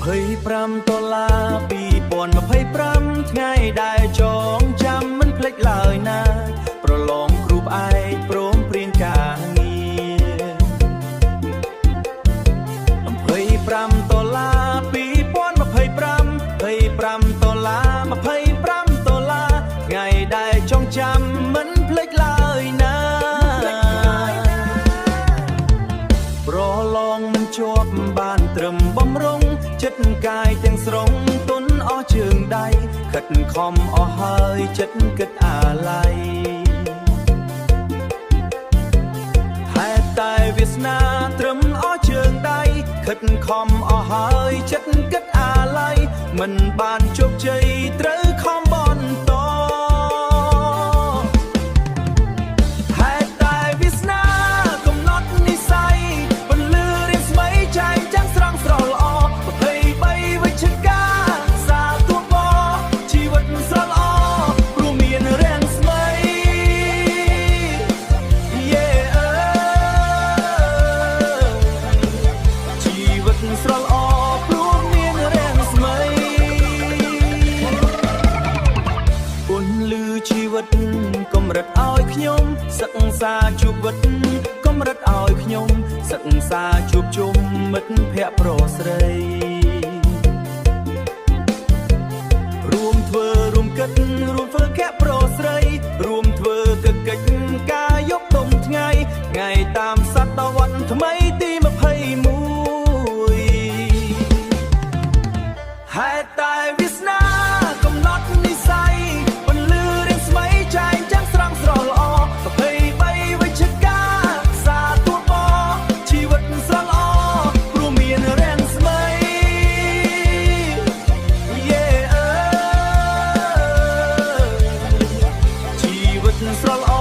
$25 2025ថ្ងៃដែលចងចាំមិនភ្លេចឡើយណាប្រឡងគ្រូផ្អែកព្រមព្រៀងការងារ$25 2025ថ្ងៃដែលចងចាំមិនភ្លេចឡើយណាប្រឡងមិនជាប់បានត្រឹមបំរុងចិត្តកាយទាំងស្រុងទុនអស់ជើងដៃខិតខំអស់ហើយចិត្តគិតអាល័យហេតុតែវាសនាត្រឹមអស់ជើងដៃខិតខំអស់ហើយចិត្តគិតអាល័យមិនបានជោគជ័យត្រូវខំបន្តកម្រិតឲ្យខ្ញុំសិក្សាជួបវិតកម្រិតឲ្យខ្ញុំសិក្សាជួបជុំមិត្តភក្តិប្រុសស្រីរួមធ្វើរួមគិតរួមធ្វើភក្តិប្រុសស្រីរួមធ្វើកិច្ចការយកទុំថ្ងៃតាមសតវត្សថ្មីទី21ហេតុតែវាសនាកំណត់និស្ស័យស្រល